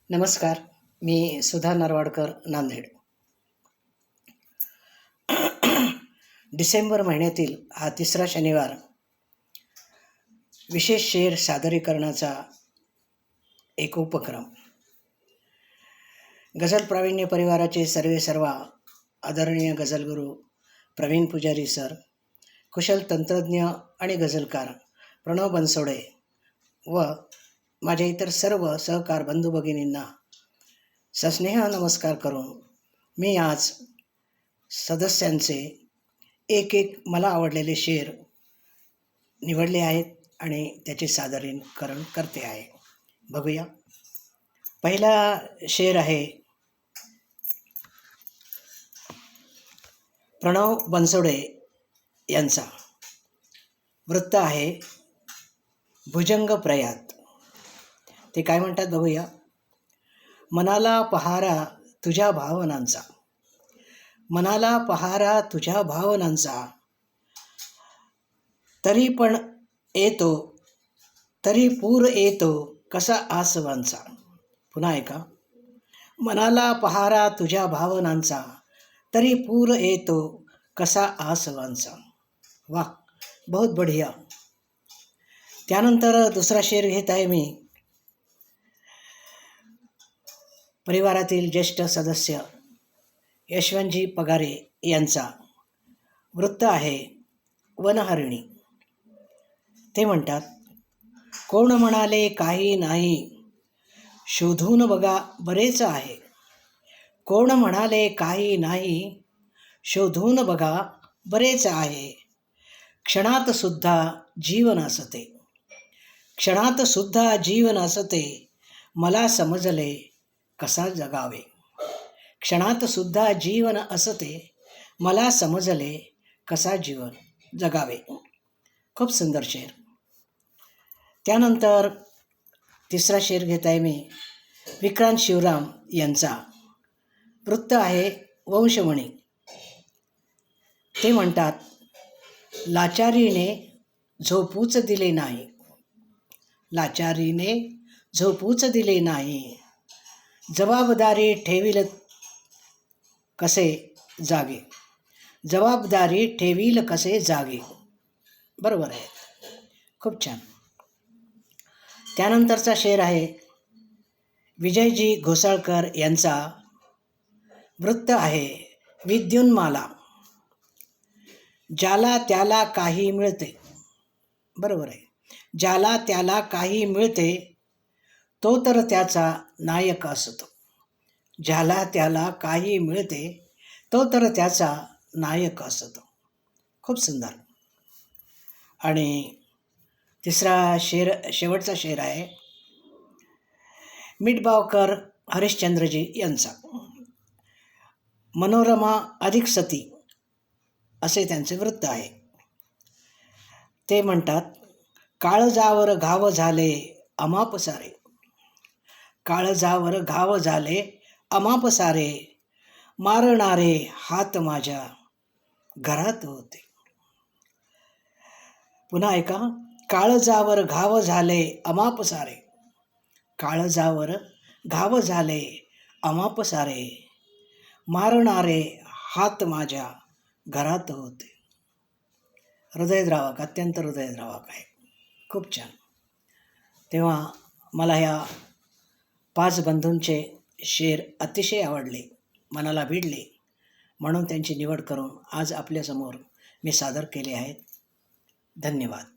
नमस्कार. मी सुधा नरवाडकर, नांदेड. डिसेंबर महिन्यातील हा तिसरा शनिवार विशेष शेर सादरीकरणाचा एक उपक्रम. गझल प्रावीण्य परिवाराचे सर्वेसर्वा आदरणीय गझलगुरू प्रवीण पुजारी सर, कुशल तंत्रज्ञ आणि गझलकार प्रणव बनसोडे व माझ्या इतर सर्व सहकार बंधू भगिनींना सस्नेह नमस्कार करून मी आज सदस्यांचे एक मला आवडलेले शेर निवडले आहेत आणि त्याचे सादरीकरण करते आहे. बघूया. पहिला शेर आहे प्रणव बनसोडे यांचा. वृत्त आहे भुजंग प्रयात. ते काय म्हणतात बघूया. मनाला पहारा तुझ्या भावनांचा, मनाला पहारा तुझ्या भावनांचा, तरी पण येतो, तरी पूर येतो कसा आसवांचा. पुन्हा ऐका. मनाला पहारा तुझ्या भावनांचा, तरी पूर येतो कसा आसवांचा. वाह, बहुत बढिया. त्यानंतर दुसरा शेर घेत आहे मी परिवारातील ज्येष्ठ सदस्य यशवंतजी पगारे यांचा. वृत्त आहे वनहरिणी. ते म्हणतात, कोण म्हणाले काही नाही, शोधून बघा बरेच आहे. कोण म्हणाले काही नाही, शोधून बघा बरेच आहे. क्षणात सुद्धा जीवन असते, क्षणात सुद्धा जीवन असते, मला समजले कसा जगावे. क्षणात सुद्धा जीवन असते, मला समजले कसा जीवन जगावे. खूप सुंदर शेर. त्यानंतर तिसरा शेर घेत आहे मी विक्रांत शिवराम यांचा. वृत्त आहे वंशमणी. ते म्हणतात, लाचारीने झोपूच दिले नाही, लाचारीने झोपूच दिले नाही, जबाबदारी ठेवील कसे जागे, जबाबदारी ठेवील कसे जागे. बरोबर आहे. खूप छान. त्यानंतरचा शेर आहे विजयजी घोसाळकर यांचा. वृत्त आहे विद्युन्माला. ज्याला त्याला काही मिळते. बरोबर आहे. ज्याला त्याला काही मिळते तो तर त्याचा नायक असतो. ज्याला त्याला काही मिळते तो तर त्याचा नायक असतो. खूप सुंदर. आणि तिसरा शेर, शेवटचा शेर आहे मिठबावकर हरिश्चंद्रजी यांचा. मनोरमा अधिक सती असे त्यांचे वृत्त आहे. ते म्हणतात, काळजावर घाव झाले अमाप सारे, काळजावर घाव झाले अमाप सारे, मारणारे हात माझ्या घरात होते. पुन्हा ऐका. काळजावर घाव झाले अमाप सारे, काळजावर घाव झाले अमाप सारे, मारणारे हात माझ्या घरात होते. हृदयद्रावक, अत्यंत हृदयद्रावक आहे. खूप छान. तेव्हा मला ह्या 5 बंधूंचे शेर अतिशय आवडले, मनाला भिडले, म्हणून त्यांची निवड करून आज आपल्यासमोर मी सादर केले आहेत. धन्यवाद.